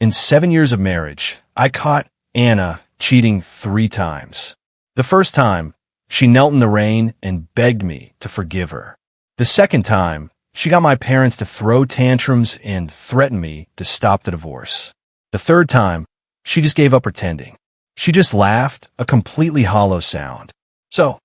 In 7 years of marriage, I caught Anna cheating 3 times. The first time, she knelt in the rain and begged me to forgive her. The second time, she got my parents to throw tantrums and threaten me to stop the divorce. The third time, she just gave up pretending. She just laughed, a completely hollow sound. So,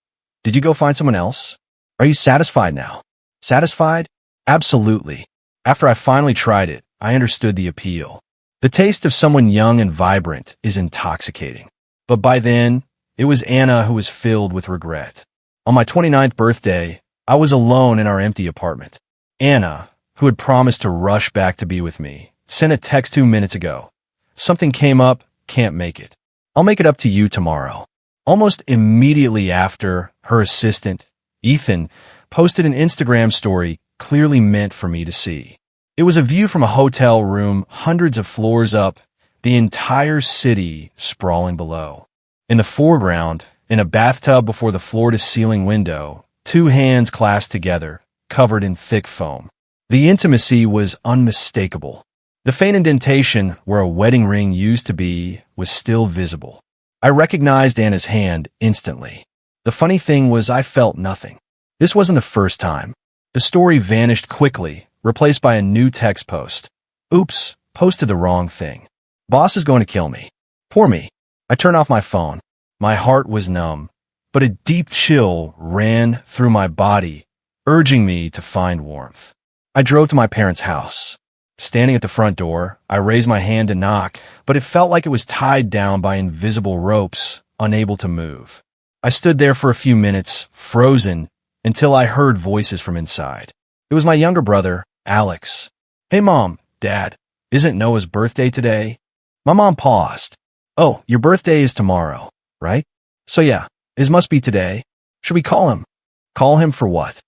did you go find someone else? Are you satisfied now? Satisfied? Absolutely. After I finally tried it, I understood the appeal. The taste of someone young and vibrant is intoxicating. But by then, it was Anna who was filled with regret. On my 29th birthday, I was alone in our empty apartment. Anna, who had promised to rush back to be with me, sent a text 2 minutes ago. Something came up, can't make it. I'll make it up to you tomorrow. Almost immediately after, her assistant, Ethan, posted an Instagram story clearly meant for me to see. It was a view from a hotel room hundreds of floors up, the entire city sprawling below. In the foreground, in a bathtub before the floor-to-ceiling window, 2 hands clasped together, covered in thick foam. The intimacy was unmistakable. The faint indentation where a wedding ring used to be was still visible. I recognized Anna's hand instantly. The funny thing was I felt nothing. This wasn't the first time. The story vanished quickly, replaced by a new text post. Oops, posted the wrong thing. Boss is going to kill me. Poor me. I turned off my phone. My heart was numb, but a deep chill ran through my body, urging me to find warmth. I drove to my parents' house. Standing at the front door, I raised my hand to knock, but it felt like it was tied down by invisible ropes, unable to move. I stood there for a few minutes, frozen, until I heard voices from inside. It was my younger brother, Alex. Hey Mom, Dad, isn't Noah's birthday today? My mom paused. Oh, your birthday is tomorrow, right? So yeah, his must be today. Should we call him? Call him for what?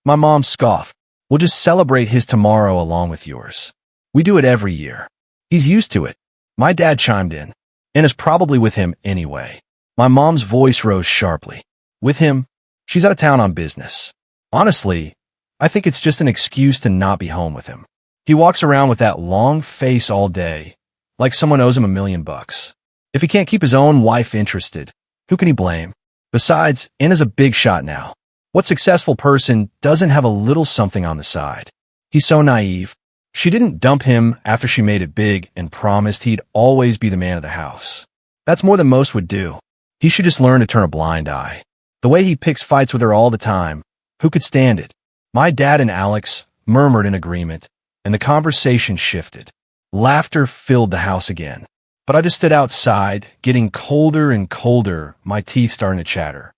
My mom scoffed. We'll just celebrate his tomorrow along with yours. We do it every year. He's used to it. My dad chimed in. And is probably with him anyway. My mom's voice rose sharply. With him? She's out of town on business. Honestly, I think it's just an excuse to not be home with him. He walks around with that long face all day, like someone owes him $1 million. If he can't keep his own wife interested, who can he blame? Besides, Anna's a big shot now. What successful person doesn't have a little something on the side? He's so naive. She didn't dump him after she made it big and promised he'd always be the man of the house. That's more than most would do. He should just learn to turn a blind eye. The way he picks fights with her all the time, who could stand it? My dad and Alex murmured in agreement, and the conversation shifted. Laughter filled the house again. But I just stood outside, getting colder and colder, my teeth starting to chatter.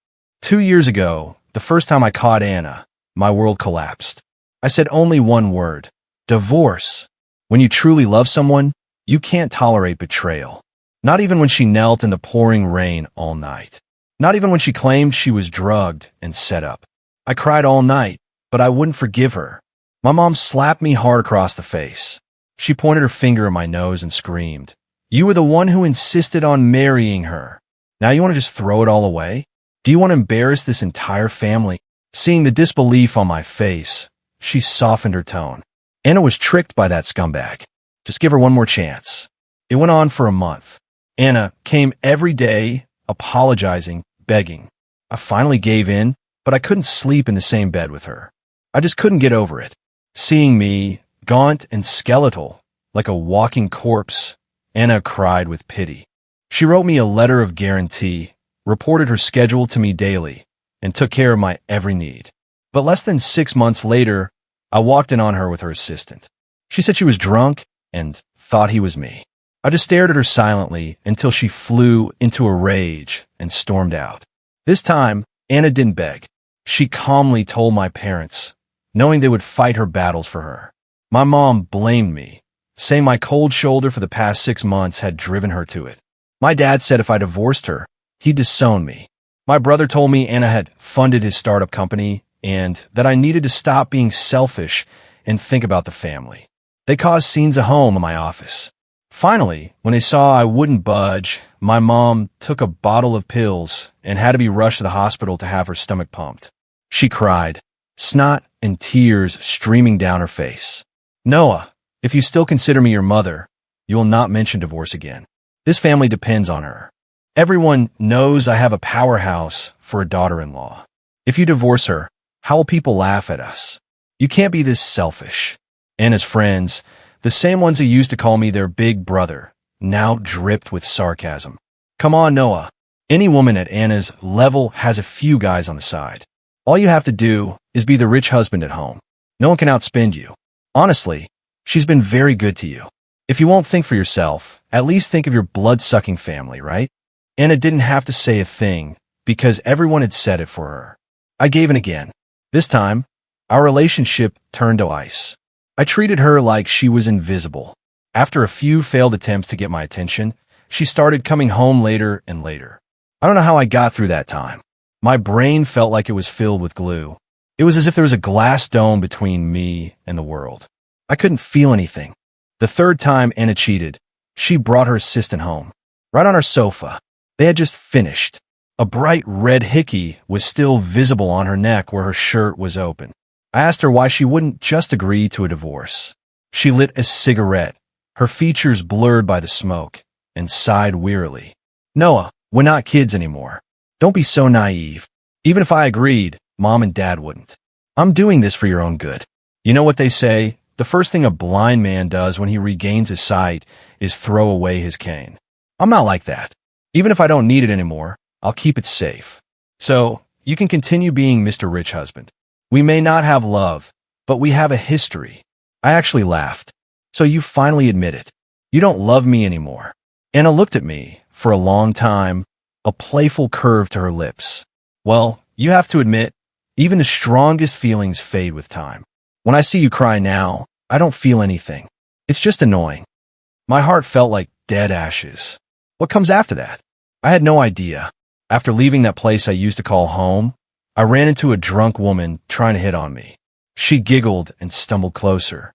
2 years ago, the first time I caught Anna, my world collapsed. I said only one word. Divorce. When you truly love someone, you can't tolerate betrayal. Not even when she knelt in the pouring rain all night. Not even when she claimed she was drugged and set up. I cried all night, but I wouldn't forgive her. My mom slapped me hard across the face. She pointed her finger at my nose and screamed, "You were the one who insisted on marrying her. Now you want to just throw it all away? Do you want to embarrass this entire family?" Seeing the disbelief on my face, she softened her tone. Anna was tricked by that scumbag. Just give her one more chance. It went on for a month. Anna came every day, apologizing, begging. I finally gave in, but I couldn't sleep in the same bed with her. I just couldn't get over it. Seeing me, gaunt and skeletal, like a walking corpse, Anna cried with pity. She wrote me a letter of guarantee, reported her schedule to me daily, and took care of my every need. But less than 6 months later, I walked in on her with her assistant. She said she was drunk and thought he was me. I just stared at her silently until she flew into a rage and stormed out. This time, Anna didn't beg. She calmly told my parents, knowing they would fight her battles for her. My mom blamed me, saying my cold shoulder for the past 6 months had driven her to it. My dad said if I divorced her, he'd disown me. My brother told me Anna had funded his startup company and that I needed to stop being selfish and think about the family. They caused scenes at home in my office. Finally, when they saw I wouldn't budge, my mom took a bottle of pills and had to be rushed to the hospital to have her stomach pumped. She cried, snot and tears streaming down her face. "Noah, if you still consider me your mother, you will not mention divorce again. This family depends on her. Everyone knows I have a powerhouse for a daughter-in-law. If you divorce her, how will people laugh at us? You can't be this selfish." Anna's friends, the same ones who used to call me their big brother, now dripped with sarcasm. "Come on, Noah. Any woman at Anna's level has a few guys on the side. All you have to do is be the rich husband at home. No one can outspend you. Honestly, she's been very good to you. If you won't think for yourself, at least think of your blood-sucking family, right?" Anna didn't have to say a thing because everyone had said it for her. I gave in again. This time, our relationship turned to ice. I treated her like she was invisible. After a few failed attempts to get my attention, she started coming home later and later. I don't know how I got through that time. My brain felt like it was filled with glue. It was as if there was a glass dome between me and the world. I couldn't feel anything. The third time Anna cheated, she brought her assistant home. Right on our sofa. They had just finished. A bright red hickey was still visible on her neck where her shirt was open. I asked her why she wouldn't just agree to a divorce. She lit a cigarette, her features blurred by the smoke, and sighed wearily. "Noah, we're not kids anymore. Don't be so naive. Even if I agreed, Mom and Dad wouldn't. I'm doing this for your own good. You know what they say? The first thing a blind man does when he regains his sight is throw away his cane. I'm not like that. Even if I don't need it anymore, I'll keep it safe. So, you can continue being Mr. Rich Husband. We may not have love, but we have a history." I actually laughed. "So you finally admit it. You don't love me anymore." Anna looked at me for a long time, a playful curve to her lips. "Well, you have to admit, even the strongest feelings fade with time. When I see you cry now, I don't feel anything. It's just annoying." My heart felt like dead ashes. What comes after that? I had no idea. After leaving that place I used to call home, I ran into a drunk woman trying to hit on me. She giggled and stumbled closer.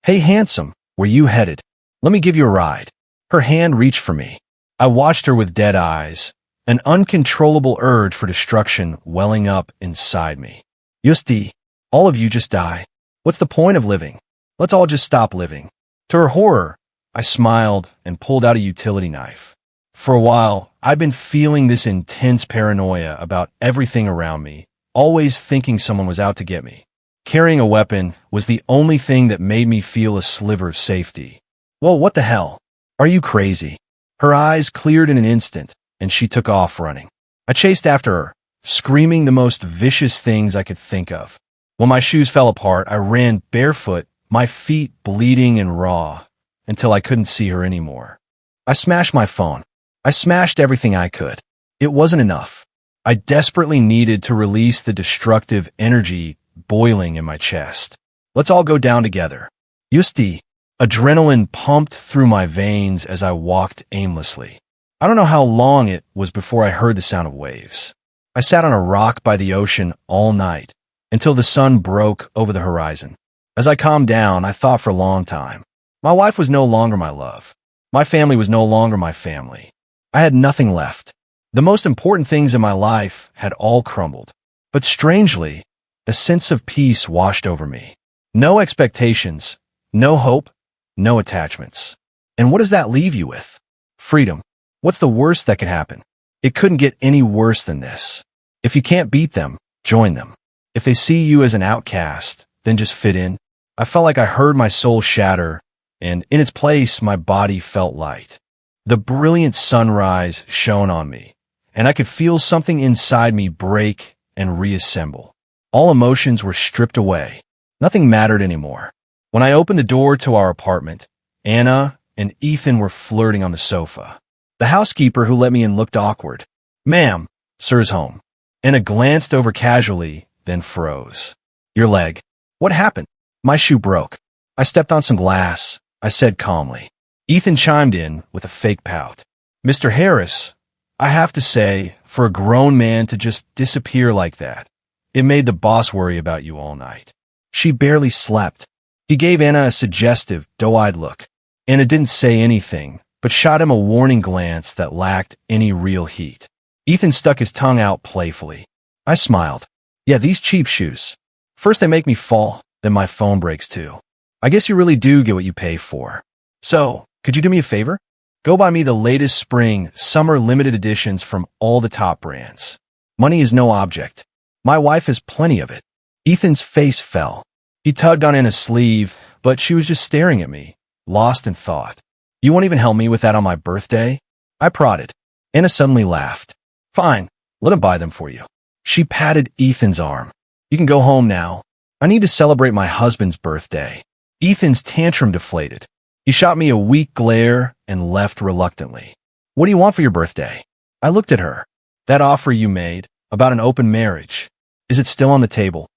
"Hey, handsome, where you headed? Let me give you a ride." Her hand reached for me. I watched her with dead eyes, an uncontrollable urge for destruction welling up inside me. "Yusti, all of you just die. What's the point of living? Let's all just stop living." To her horror, I smiled and pulled out a utility knife. For a while, I'd been feeling this intense paranoia about everything around me, always thinking someone was out to get me. Carrying a weapon was the only thing that made me feel a sliver of safety. "Well, what the hell? Are you crazy?" Her eyes cleared in an instant, and she took off running. I chased after her, screaming the most vicious things I could think of. When my shoes fell apart, I ran barefoot, my feet bleeding and raw, until I couldn't see her anymore. I smashed my phone. I smashed everything I could. It wasn't enough. I desperately needed to release the destructive energy boiling in my chest. "Let's all go down together." Yusti. Adrenaline pumped through my veins as I walked aimlessly. I don't know how long it was before I heard the sound of waves. I sat on a rock by the ocean all night, until the sun broke over the horizon. As I calmed down, I thought for a long time. My wife was no longer my love. My family was no longer my family. I had nothing left. The most important things in my life had all crumbled. But strangely, a sense of peace washed over me. No expectations, no hope, no attachments. And what does that leave you with? Freedom. What's the worst that could happen? It couldn't get any worse than this. If you can't beat them, join them. If they see you as an outcast, then just fit in. I felt like I heard my soul shatter, and in its place, my body felt light. The brilliant sunrise shone on me, and I could feel something inside me break and reassemble. All emotions were stripped away. Nothing mattered anymore. When I opened the door to our apartment, Anna and Ethan were flirting on the sofa. The housekeeper who let me in looked awkward. "Ma'am, sir's home." Anna glanced over casually, then froze. "Your leg. What happened?" "My shoe broke. I stepped on some glass," I said calmly. Ethan chimed in with a fake pout. "Mr. Harris, I have to say, for a grown man to just disappear like that, it made the boss worry about you all night." She barely slept. He gave Anna a suggestive, doe-eyed look. Anna didn't say anything, but shot him a warning glance that lacked any real heat. Ethan stuck his tongue out playfully. I smiled. "Yeah, these cheap shoes. First they make me fall, then my phone breaks too. I guess you really do get what you pay for. So, Could you do me a favor? Go buy me the latest spring, summer limited editions from all the top brands. Money is no object. My wife has plenty of it. Ethan's face fell. He tugged on Anna's sleeve, but she was just staring at me, lost in thought. You won't even help me with that on my birthday? I prodded. Anna suddenly laughed. Fine, let him buy them for you. She patted Ethan's arm. You can go home now. I need to celebrate my husband's birthday. Ethan's tantrum deflated. He shot me a weak glare and left reluctantly. What do you want for your birthday? I looked at her. That offer you made, about an open marriage. Is it still on the table?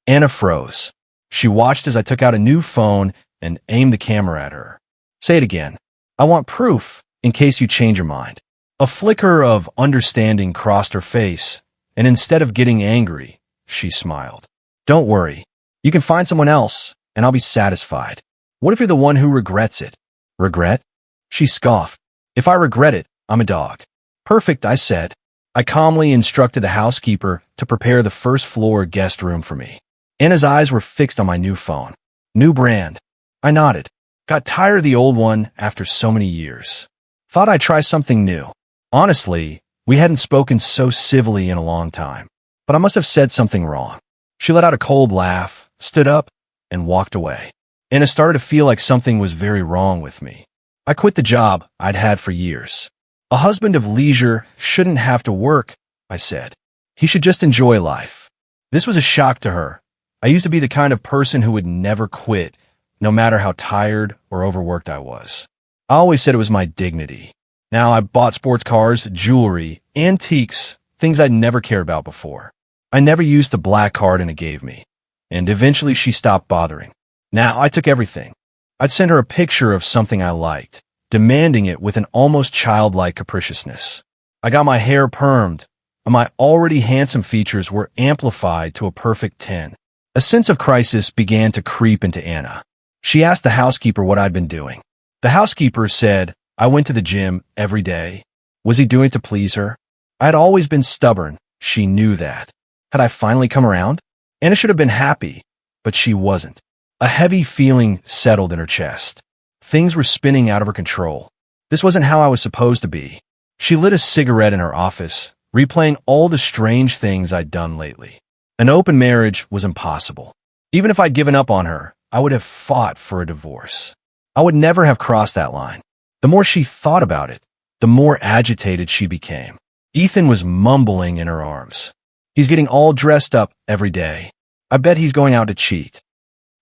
Anna froze. She watched as I took out a new phone and aimed the camera at her. Say it again. I want proof, in case you change your mind. A flicker of understanding crossed her face, and instead of getting angry, she smiled. Don't worry. You can find someone else, and I'll be satisfied. What if you're the one who regrets it? Regret? She scoffed. If I regret it, I'm a dog. Perfect, I said. I calmly instructed the housekeeper to prepare the first floor guest room for me. Anna's eyes were fixed on my new phone. New brand. I nodded. Got tired of the old one after so many years. Thought I'd try something new. Honestly, we hadn't spoken so civilly in a long time, but I must have said something wrong. She let out a cold laugh, stood up, and walked away. Anna started to feel like something was very wrong with me. I quit the job I'd had for years. A husband of leisure shouldn't have to work, I said. He should just enjoy life. This was a shock to her. I used to be the kind of person who would never quit, no matter how tired or overworked I was. I always said it was my dignity. Now I bought sports cars, jewelry, antiques, things I'd never cared about before. I never used the black card Anna gave me, and eventually she stopped bothering. Now I took everything. I'd send her a picture of something I liked, demanding it with an almost childlike capriciousness. I got my hair permed, and my already handsome features were amplified to a perfect 10. A sense of crisis began to creep into Anna. She asked the housekeeper what I'd been doing. The housekeeper said, I went to the gym every day. Was he doing it to please her? I had always been stubborn. She knew that. Had I finally come around? Anna should have been happy, but she wasn't. A heavy feeling settled in her chest. Things were spinning out of her control. This wasn't how I was supposed to be. She lit a cigarette in her office, replaying all the strange things I'd done lately. An open marriage was impossible. Even if I'd given up on her, I would have fought for a divorce. I would never have crossed that line. The more she thought about it, the more agitated she became. Ethan was mumbling in her arms. He's getting all dressed up every day. I bet he's going out to cheat.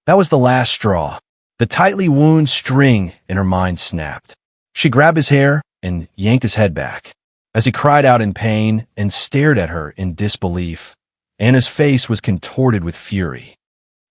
That was the last straw. The tightly wound string in her mind snapped. She grabbed his hair and yanked his head back. As he cried out in pain and stared at her in disbelief, Anna's face was contorted with fury.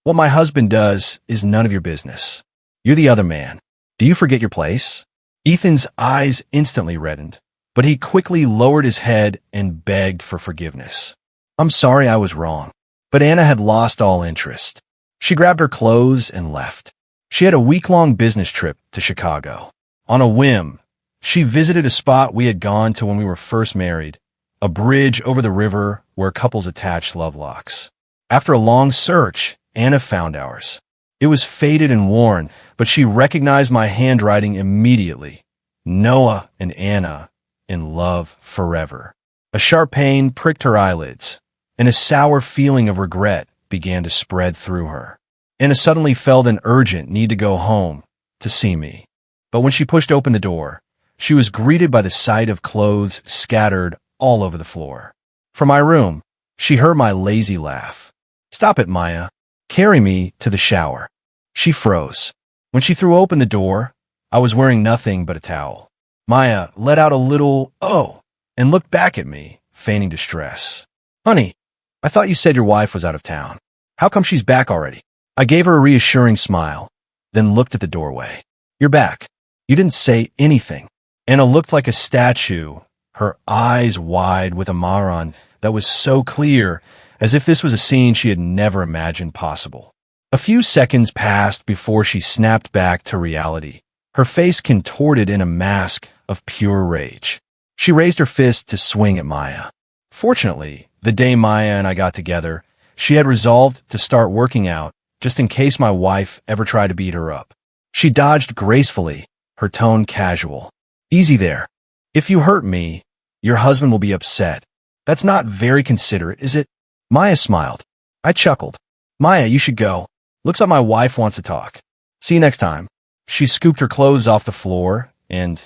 What my husband does is none of your business. You're the other man. Do you forget your place? Ethan's eyes instantly reddened, but he quickly lowered his head and begged for forgiveness. I'm sorry I was wrong. But Anna had lost all interest. She grabbed her clothes and left. She had a week-long business trip to Chicago. On a whim, she visited a spot we had gone to when we were first married, a bridge over the river where couples attach love locks. After a long search, Anna found ours. It was faded and worn, but she recognized my handwriting immediately. Noah and Anna, in love forever. A sharp pain pricked her eyelids, and a sour feeling of regret began to spread through her. Anna suddenly felt an urgent need to go home, to see me. But when she pushed open the door, she was greeted by the sight of clothes scattered all over the floor. From my room, she heard my lazy laugh. Stop it, Maya. Carry me to the shower. She froze. When she threw open the door, I was wearing nothing but a towel. Maya let out a little, oh, and looked back at me, feigning distress. Honey, I thought you said your wife was out of town. How come she's back already? I gave her a reassuring smile, then looked at the doorway. You're back. You didn't say anything. Anna looked like a statue, her eyes wide with a maran that was so clear, as if this was a scene she had never imagined possible. A few seconds passed before she snapped back to reality, her face contorted in a mask of pure rage. She raised her fist to swing at Maya. Fortunately, the day Maya and I got together, she had resolved to start working out just in case my wife ever tried to beat her up. She dodged gracefully, her tone casual. Easy there. If you hurt me, your husband will be upset. That's not very considerate, is it? Maya smiled. I chuckled. Maya, you should go. Looks like my wife wants to talk. See you next time. She scooped her clothes off the floor, and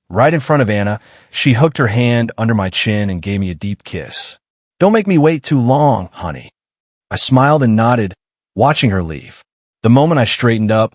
right in front of Anna, she hooked her hand under my chin and gave me a deep kiss. Don't make me wait too long, honey. I smiled and nodded, watching her leave. The moment I straightened up,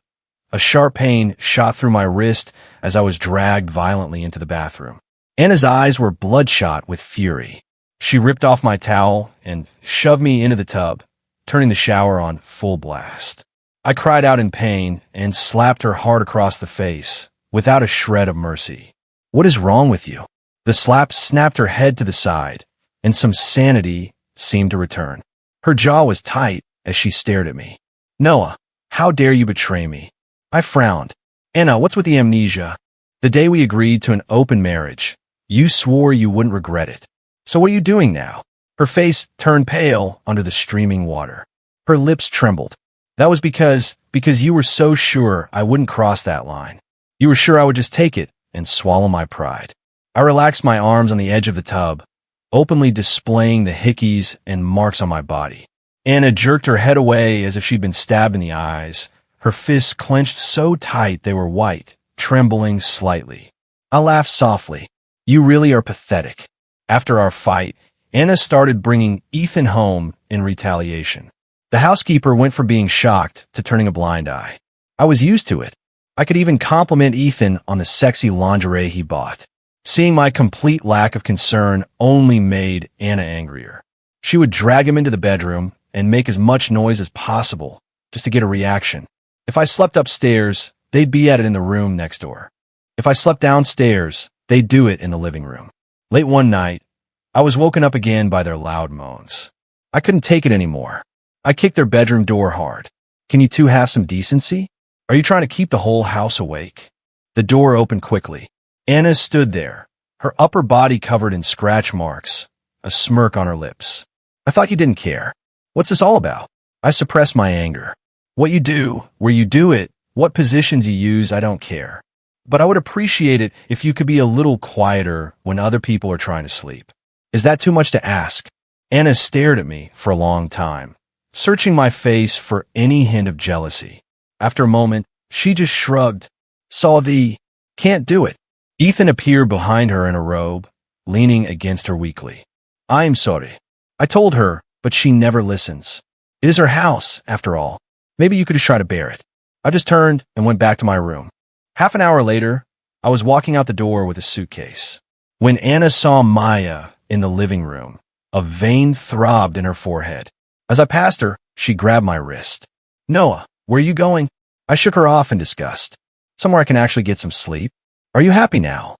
a sharp pain shot through my wrist as I was dragged violently into the bathroom. Anna's eyes were bloodshot with fury. She ripped off my towel and shoved me into the tub, turning the shower on full blast. I cried out in pain and slapped her hard across the face, without a shred of mercy. What is wrong with you? The slap snapped her head to the side, and some sanity seemed to return. Her jaw was tight as she stared at me. Noah, how dare you betray me? I frowned. Anna, what's with the amnesia? The day we agreed to an open marriage, you swore you wouldn't regret it. So what are you doing now? Her face turned pale under the streaming water. Her lips trembled. That was because you were so sure I wouldn't cross that line. You were sure I would just take it and swallow my pride. I relaxed my arms on the edge of the tub, openly displaying the hickeys and marks on my body. Anna jerked her head away as if she'd been stabbed in the eyes, her fists clenched so tight they were white, trembling slightly. I laughed softly. You really are pathetic. After our fight, Anna started bringing Ethan home in retaliation. The housekeeper went from being shocked to turning a blind eye. I was used to it. I could even compliment Ethan on the sexy lingerie he bought. Seeing my complete lack of concern only made Anna angrier. She would drag him into the bedroom and make as much noise as possible just to get a reaction. If I slept upstairs, they'd be at it in the room next door. If I slept downstairs, they'd do it in the living room. Late one night, I was woken up again by their loud moans. I couldn't take it anymore. I kicked their bedroom door hard. Can you two have some decency? Are you trying to keep the whole house awake? The door opened quickly. Anna stood there, her upper body covered in scratch marks, a smirk on her lips. I thought you didn't care. What's this all about? I suppressed my anger. What you do, where you do it, what positions you use, I don't care. But I would appreciate it if you could be a little quieter when other people are trying to sleep. Is that too much to ask? Anna stared at me for a long time, searching my face for any hint of jealousy. After a moment, she just shrugged, can't do it. Ethan appeared behind her in a robe, leaning against her weakly. I'm sorry. I told her, but she never listens. It is her house, after all. Maybe you could just try to bear it. I just turned and went back to my room. Half an hour later, I was walking out the door with a suitcase. When Anna saw Maya in the living room, a vein throbbed in her forehead. As I passed her, she grabbed my wrist. Noah, where are you going? I shook her off in disgust. Somewhere I can actually get some sleep. Are you happy now?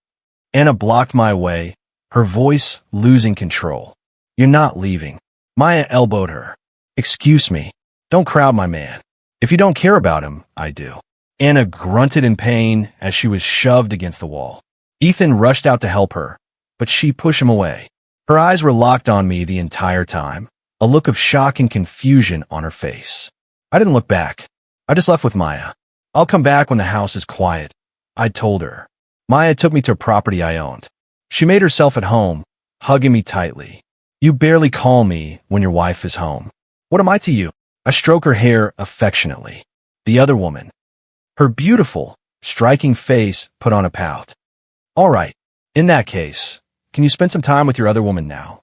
Anna blocked my way, her voice losing control. You're not leaving. Maya elbowed her. Excuse me. Don't crowd my man. If you don't care about him, I do. Anna grunted in pain as she was shoved against the wall. Ethan rushed out to help her, but she pushed him away. Her eyes were locked on me the entire time, a look of shock and confusion on her face. I didn't look back. I just left with Maya. I'll come back when the house is quiet, I'd told her. Maya took me to a property I owned. She made herself at home, hugging me tightly. You barely call me when your wife is home. What am I to you? I stroke her hair affectionately. The other woman. Her beautiful, striking face put on a pout. All right, in that case, can you spend some time with your other woman now?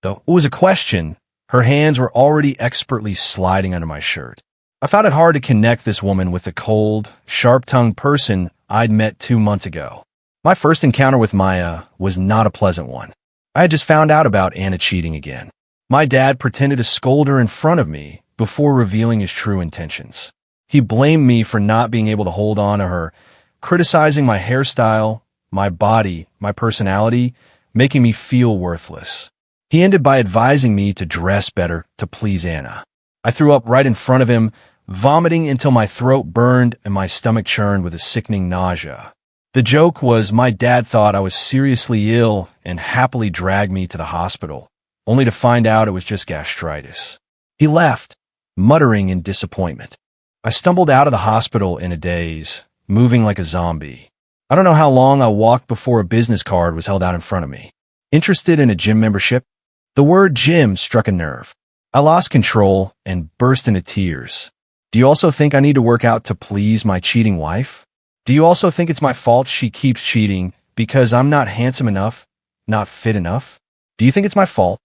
Though it was a question, her hands were already expertly sliding under my shirt. I found it hard to connect this woman with the cold, sharp-tongued person I'd met 2 months ago. My first encounter with Maya was not a pleasant one. I had just found out about Anna cheating again. My dad pretended to scold her in front of me before revealing his true intentions. He blamed me for not being able to hold on to her, criticizing my hairstyle, my body, my personality, making me feel worthless. He ended by advising me to dress better to please Anna. I threw up right in front of him, vomiting until my throat burned and my stomach churned with a sickening nausea. The joke was my dad thought I was seriously ill and happily dragged me to the hospital, only to find out it was just gastritis. He left, muttering in disappointment. I stumbled out of the hospital in a daze, moving like a zombie. I don't know how long I walked before a business card was held out in front of me. Interested in a gym membership? The word gym struck a nerve. I lost control and burst into tears. Do you also think I need to work out to please my cheating wife? Do you also think it's my fault she keeps cheating because I'm not handsome enough, not fit enough? Do you think it's my fault?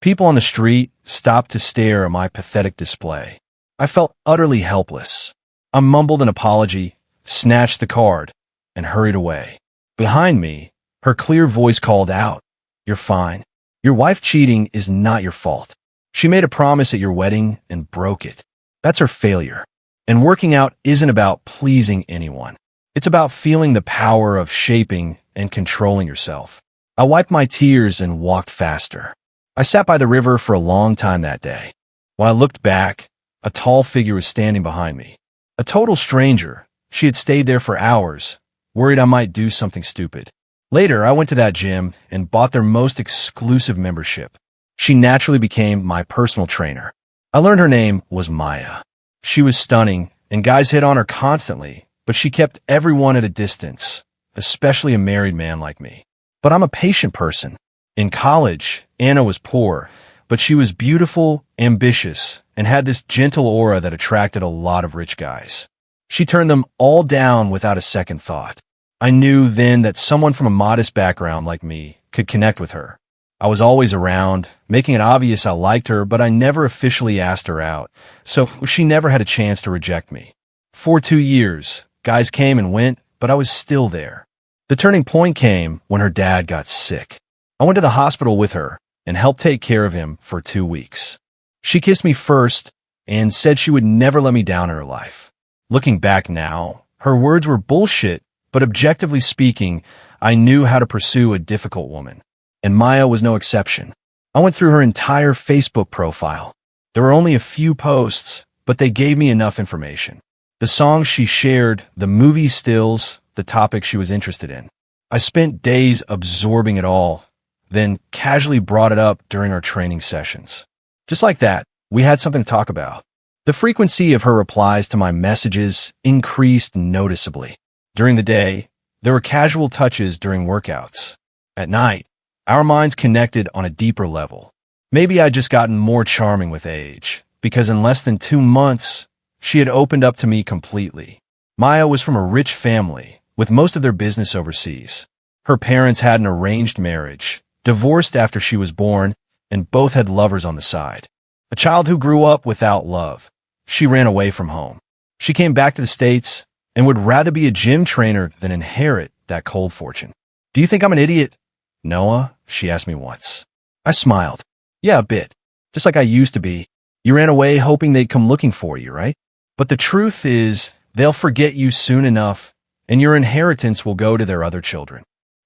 People on the street stopped to stare at my pathetic display. I felt utterly helpless. I mumbled an apology, snatched the card, and hurried away. Behind me, her clear voice called out, "You're fine. Your wife cheating is not your fault. She made a promise at your wedding and broke it. That's her failure. And working out isn't about pleasing anyone. It's about feeling the power of shaping and controlling yourself." I wiped my tears and walked faster. I sat by the river for a long time that day. When I looked back, a tall figure was standing behind me. A total stranger. She had stayed there for hours, worried I might do something stupid. Later, I went to that gym and bought their most exclusive membership. She naturally became my personal trainer. I learned her name was Maya. She was stunning, and guys hit on her constantly, but she kept everyone at a distance, especially a married man like me. But I'm a patient person. In college, Anna was poor, but she was beautiful, ambitious, and had this gentle aura that attracted a lot of rich guys. She turned them all down without a second thought. I knew then that someone from a modest background like me could connect with her. I was always around, making it obvious I liked her, but I never officially asked her out, so she never had a chance to reject me. For 2 years, guys came and went, but I was still there. The turning point came when her dad got sick. I went to the hospital with her and helped take care of him for 2 weeks. She kissed me first and said she would never let me down in her life. Looking back now, her words were bullshit, but objectively speaking, I knew how to pursue a difficult woman. And Maya was no exception. I went through her entire Facebook profile. There were only a few posts, but they gave me enough information. The songs she shared, the movie stills, the topics she was interested in. I spent days absorbing it all, then casually brought it up during our training sessions. Just like that, we had something to talk about. The frequency of her replies to my messages increased noticeably. During the day, there were casual touches during workouts. At night, our minds connected on a deeper level. Maybe I'd just gotten more charming with age, because in less than 2 months, she had opened up to me completely. Maya was from a rich family, with most of their business overseas. Her parents had an arranged marriage, divorced after she was born, and both had lovers on the side. A child who grew up without love. She ran away from home. She came back to the States and would rather be a gym trainer than inherit that cold fortune. "Do you think I'm an idiot, Noah?" she asked me once. I smiled. "Yeah, a bit. Just like I used to be. You ran away hoping they'd come looking for you, right? But the truth is, they'll forget you soon enough, and your inheritance will go to their other children.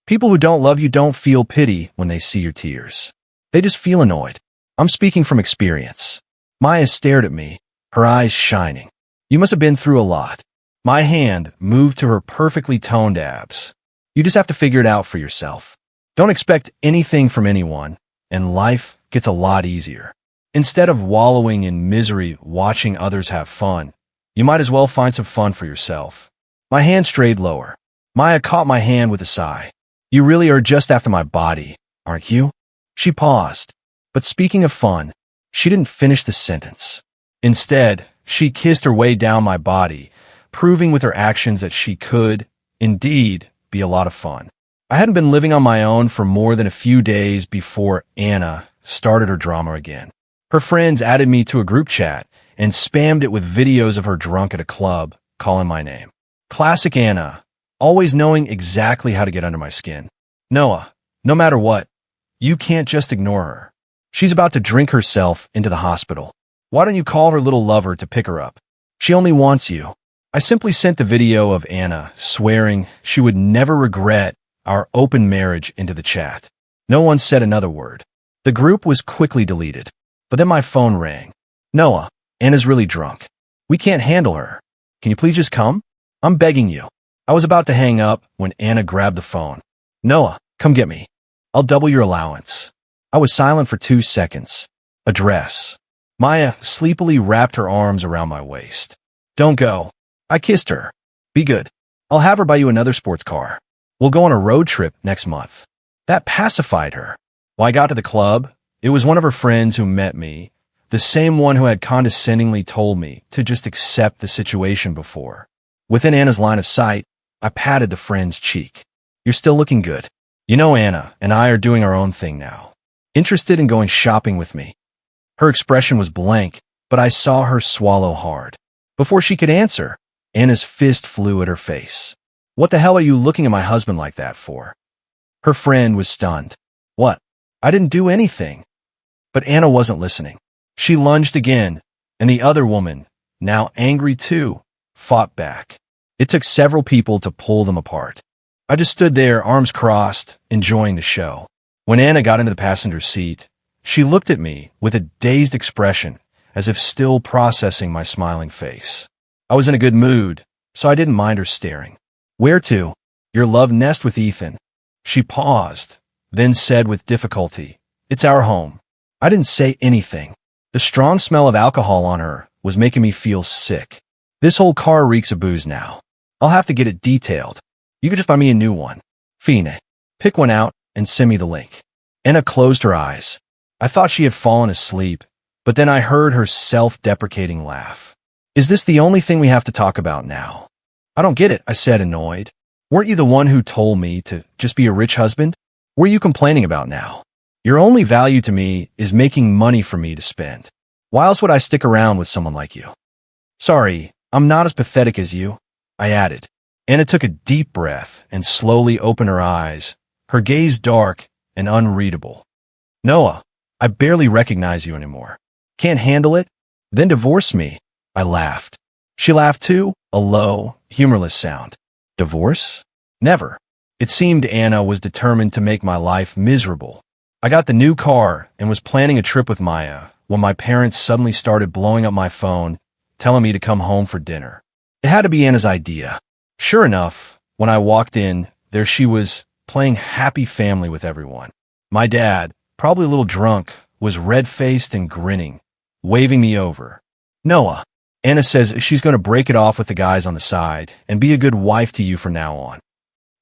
People who don't love you don't feel pity when they see your tears. They just feel annoyed. I'm speaking from experience." Maya stared at me, her eyes shining. "You must have been through a lot." My hand moved to her perfectly toned abs. "You just have to figure it out for yourself. Don't expect anything from anyone, and life gets a lot easier. Instead of wallowing in misery watching others have fun, you might as well find some fun for yourself." My hand strayed lower. Maya caught my hand with a sigh. "You really are just after my body, aren't you?" She paused. But speaking of fun, she didn't finish the sentence. Instead, she kissed her way down my body, proving with her actions that she could, indeed, be a lot of fun. I hadn't been living on my own for more than a few days before Anna started her drama again. Her friends added me to a group chat and spammed it with videos of her drunk at a club, calling my name. Classic Anna, always knowing exactly how to get under my skin. "Noah, no matter what, you can't just ignore her. She's about to drink herself into the hospital. Why don't you call her little lover to pick her up? She only wants you." I simply sent the video of Anna swearing she would never regret our open marriage into the chat. No one said another word. The group was quickly deleted. But then my phone rang. "Noah, Anna's really drunk. We can't handle her. Can you please just come? I'm begging you." I was about to hang up when Anna grabbed the phone. "Noah, come get me. I'll double your allowance." I was silent for 2 seconds. Address. Maya sleepily wrapped her arms around my waist. "Don't go." I kissed her. "Be good. I'll have her buy you another sports car. We'll go on a road trip next month. That pacified her. When I got to the club, it was one of her friends who met me, the same one who had condescendingly told me to just accept the situation before. Within Anna's line of sight, I patted the friend's cheek. You're still looking good. You know Anna and I are doing our own thing now. Interested in going shopping with me? Her expression was blank, but I saw her swallow hard. Before she could answer, Anna's fist flew at her face. What the hell are you looking at my husband like that for? Her friend was stunned. What? I didn't do anything. But Anna wasn't listening. She lunged again, and the other woman, now angry too, fought back. It took several people to pull them apart. I just stood there, arms crossed, enjoying the show. When Anna got into the passenger seat, she looked at me with a dazed expression, as if still processing my smiling face. I was in a good mood, so I didn't mind her staring. Where to? Your love nest with Ethan. She paused, then said with difficulty, It's our home. I didn't say anything. The strong smell of alcohol on her was making me feel sick. This whole car reeks of booze now. I'll have to get it detailed. You could just buy me a new one. Fine. Pick one out and send me the link. Anna closed her eyes. I thought she had fallen asleep, but then I heard her self-deprecating laugh. Is this the only thing we have to talk about now? I don't get it, I said, annoyed. Weren't you the one who told me to just be a rich husband? What are you complaining about now? Your only value to me is making money for me to spend. Why else would I stick around with someone like you? Sorry, I'm not as pathetic as you, I added. Anna took a deep breath and slowly opened her eyes, her gaze dark and unreadable. Noah, I barely recognize you anymore. Can't handle it? Then divorce me, I laughed. She laughed too, a low, humorless sound. Divorce? Never. It seemed Anna was determined to make my life miserable. I got the new car and was planning a trip with Maya when my parents suddenly started blowing up my phone, telling me to come home for dinner. It had to be Anna's idea. Sure enough, when I walked in, there she was, playing happy family with everyone. My dad, probably a little drunk, was red-faced and grinning, waving me over. Noah, Anna says she's going to break it off with the guys on the side and be a good wife to you from now on.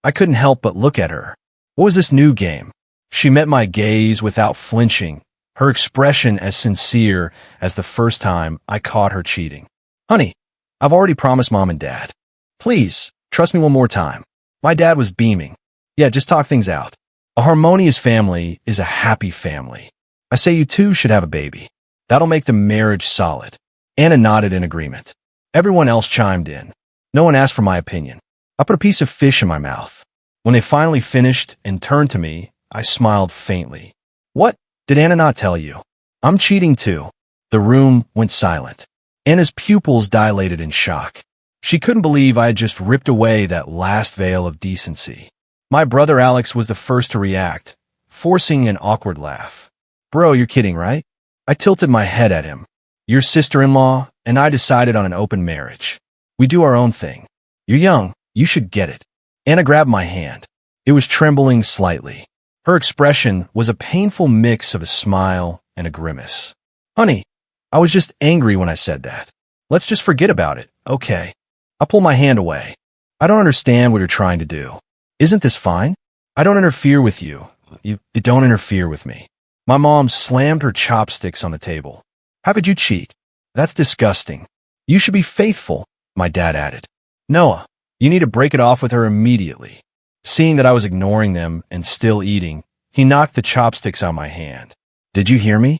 I couldn't help but look at her. What was this new game? She met my gaze without flinching, her expression as sincere as the first time I caught her cheating. Honey, I've already promised Mom and Dad. Please, trust me one more time. My dad was beaming. Yeah, just talk things out. A harmonious family is a happy family. I say you two should have a baby. That'll make the marriage solid. Anna nodded in agreement. Everyone else chimed in. No one asked for my opinion. I put a piece of fish in my mouth. When they finally finished and turned to me, I smiled faintly. What? Did Anna not tell you? I'm cheating too. The room went silent. Anna's pupils dilated in shock. She couldn't believe I had just ripped away that last veil of decency. My brother Alex was the first to react, forcing an awkward laugh. Bro, you're kidding, right? I tilted my head at him. Your sister-in-law and I decided on an open marriage. We do our own thing. You're young. You should get it. Anna grabbed my hand. It was trembling slightly. Her expression was a painful mix of a smile and a grimace. Honey, I was just angry when I said that. Let's just forget about it, okay? I pulled my hand away. I don't understand what you're trying to do. Isn't this fine? I don't interfere with you. You don't interfere with me. My mom slammed her chopsticks on the table. How could you cheat? That's disgusting. You should be faithful, my dad added. Noah, you need to break it off with her immediately. Seeing that I was ignoring them and still eating, he knocked the chopsticks out of my hand. Did you hear me?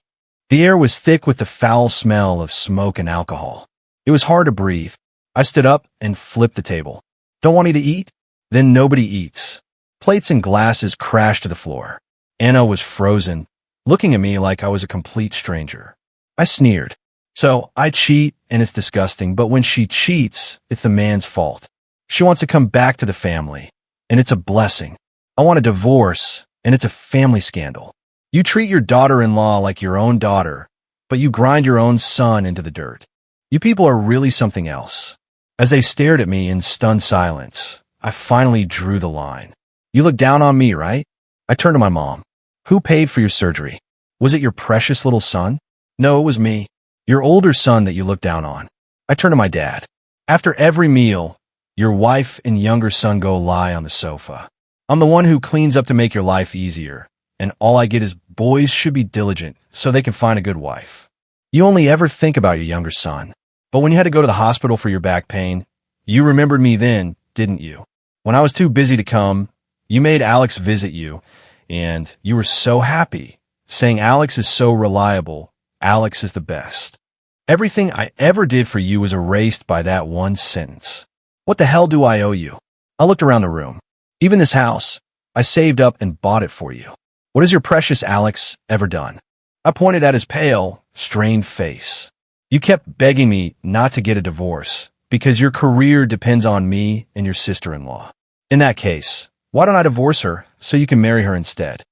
The air was thick with the foul smell of smoke and alcohol. It was hard to breathe. I stood up and flipped the table. Don't want me to eat? Then nobody eats. Plates and glasses crashed to the floor. Anna was frozen, looking at me like I was a complete stranger. I sneered. So I cheat and it's disgusting, but when she cheats, it's the man's fault. She wants to come back to the family, and it's a blessing. I want a divorce, and it's a family scandal. You treat your daughter-in-law like your own daughter, but you grind your own son into the dirt. You people are really something else. As they stared at me in stunned silence, I finally drew the line. You look down on me, right? I turned to my mom. Who paid for your surgery? Was it your precious little son? No, it was me. Your older son that you looked down on. I turned to my dad. After every meal, Your wife and younger son go lie on the sofa. I'm the one who cleans up to make your life easier, and all I get is boys should be diligent so they can find a good wife. You only ever think about your younger son. But when you had to go to the hospital for your back pain, you remembered me then, didn't you? When I was too busy to come, you made Alex visit you, and you were so happy, saying Alex is so reliable, Alex is the best. Everything I ever did for you was erased by that one sentence. What the hell do I owe you? I looked around the room. Even this house, I saved up and bought it for you. What has your precious Alex ever done? I pointed at his pale, strained face. You kept begging me not to get a divorce because your career depends on me and your sister-in-law. In that case, why don't I divorce her so you can marry her instead?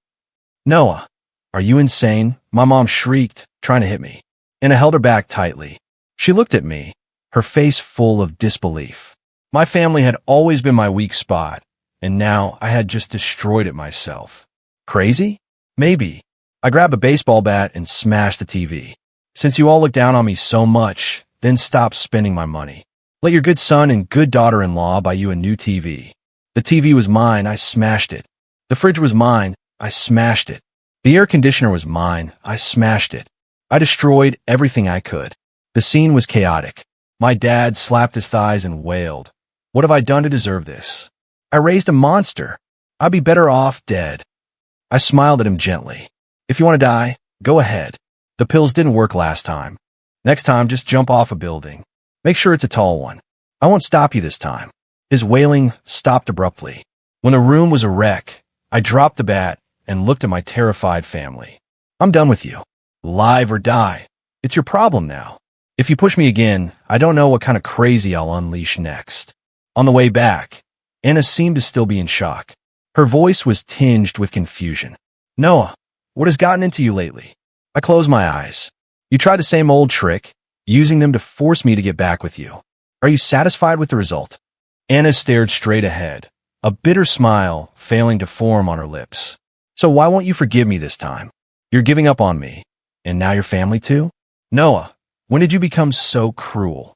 Noah, are you insane? My mom shrieked, trying to hit me, and I held her back tightly. She looked at me, her face full of disbelief. My family had always been my weak spot, and now I had just destroyed it myself. Crazy? Maybe. I grabbed a baseball bat and smashed the TV. Since you all look down on me so much, then stop spending my money. Let your good son and good daughter-in-law buy you a new TV. The TV was mine, I smashed it. The fridge was mine, I smashed it. The air conditioner was mine, I smashed it. I destroyed everything I could. The scene was chaotic. My dad slapped his thighs and wailed. What have I done to deserve this? I raised a monster. I'd be better off dead. I smiled at him gently. If you want to die, go ahead. The pills didn't work last time. Next time, just jump off a building. Make sure it's a tall one. I won't stop you this time. His wailing stopped abruptly. When the room was a wreck, I dropped the bat and looked at my terrified family. I'm done with you. Live or die. It's your problem now. If you push me again, I don't know what kind of crazy I'll unleash next. On the way back, Anna seemed to still be in shock. Her voice was tinged with confusion. Noah, what has gotten into you lately? I closed my eyes. You tried the same old trick, using them to force me to get back with you. Are you satisfied with the result? Anna stared straight ahead, a bitter smile failing to form on her lips. So why won't you forgive me this time? You're giving up on me, and now your family too? Noah, when did you become so cruel?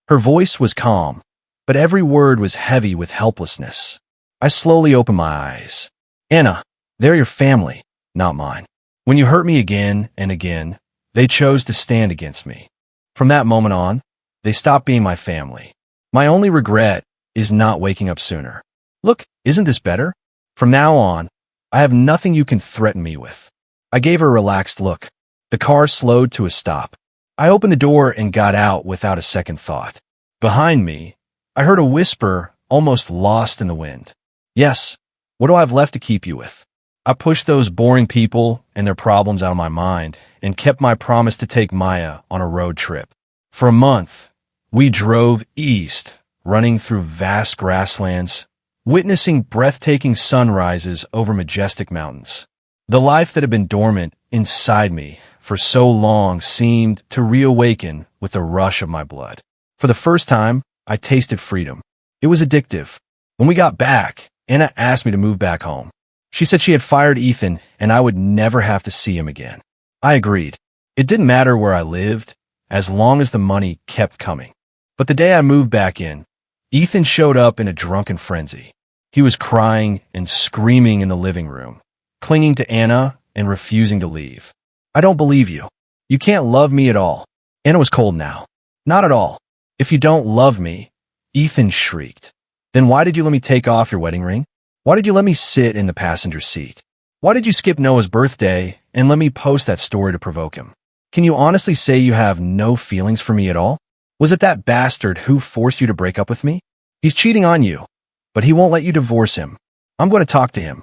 Her voice was calm, but every word was heavy with helplessness. I slowly opened my eyes. Anna, they're your family, not mine. When you hurt me again and again, they chose to stand against me. From that moment on, they stopped being my family. My only regret is not waking up sooner. Look, isn't this better? From now on, I have nothing you can threaten me with. I gave her a relaxed look. The car slowed to a stop. I opened the door and got out without a second thought. Behind me, I heard a whisper almost lost in the wind. Yes, what do I have left to keep you with? I pushed those boring people and their problems out of my mind and kept my promise to take Maya on a road trip. For a month, we drove east, running through vast grasslands, witnessing breathtaking sunrises over majestic mountains. The life that had been dormant inside me for so long seemed to reawaken with the rush of my blood. For the first time, I tasted freedom. It was addictive. When we got back, Anna asked me to move back home. She said she had fired Ethan and I would never have to see him again. I agreed. It didn't matter where I lived, as long as the money kept coming. But the day I moved back in, Ethan showed up in a drunken frenzy. He was crying and screaming in the living room, clinging to Anna and refusing to leave. I don't believe you. You can't love me at all. Anna was cold now. Not at all. If you don't love me, Ethan shrieked. Then why did you let me take off your wedding ring? Why did you let me sit in the passenger seat? Why did you skip Noah's birthday and let me post that story to provoke him? Can you honestly say you have no feelings for me at all? Was it that bastard who forced you to break up with me? He's cheating on you, but he won't let you divorce him. I'm going to talk to him.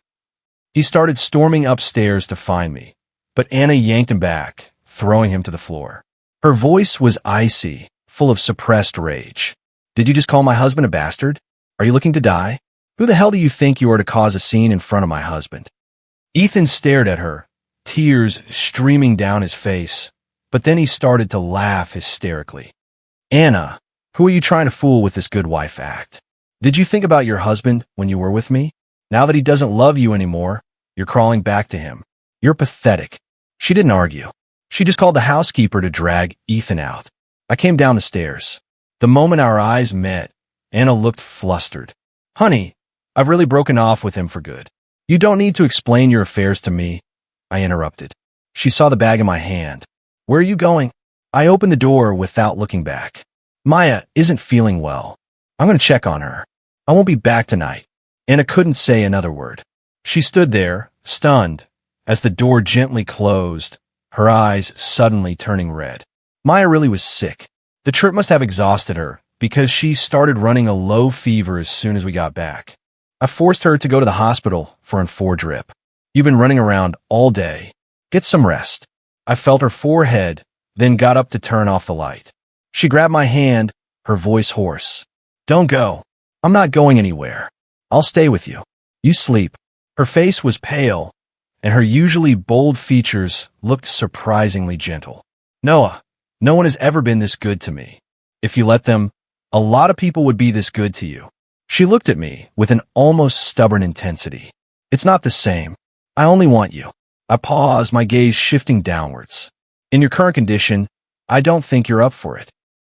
He started storming upstairs to find me, but Anna yanked him back, throwing him to the floor. Her voice was icy, full of suppressed rage. Did you just call my husband a bastard? Are you looking to die? Who the hell do you think you are to cause a scene in front of my husband? Ethan stared at her, tears streaming down his face, but then he started to laugh hysterically. Anna, who are you trying to fool with this good wife act? Did you think about your husband when you were with me? Now that he doesn't love you anymore, you're crawling back to him. You're pathetic. She didn't argue. She just called the housekeeper to drag Ethan out. I came down the stairs. The moment our eyes met, Anna looked flustered. Honey, I've really broken off with him for good. You don't need to explain your affairs to me, I interrupted. She saw the bag in my hand. Where are you going? I opened the door without looking back. Maya isn't feeling well. I'm going to check on her. I won't be back tonight. Anna couldn't say another word. She stood there, stunned, as the door gently closed, her eyes suddenly turning red. Maya really was sick. The trip must have exhausted her, because she started running a low fever as soon as we got back. I forced her to go to the hospital for an 4 drip. You've been running around all day. Get some rest. I felt her forehead, then got up to turn off the light. She grabbed my hand, her voice hoarse. Don't go. I'm not going anywhere. I'll stay with you. You sleep. Her face was pale, and her usually bold features looked surprisingly gentle. Noah, no one has ever been this good to me. If you let them, a lot of people would be this good to you. She looked at me with an almost stubborn intensity. It's not the same. I only want you. I paused, my gaze shifting downwards. In your current condition, I don't think you're up for it.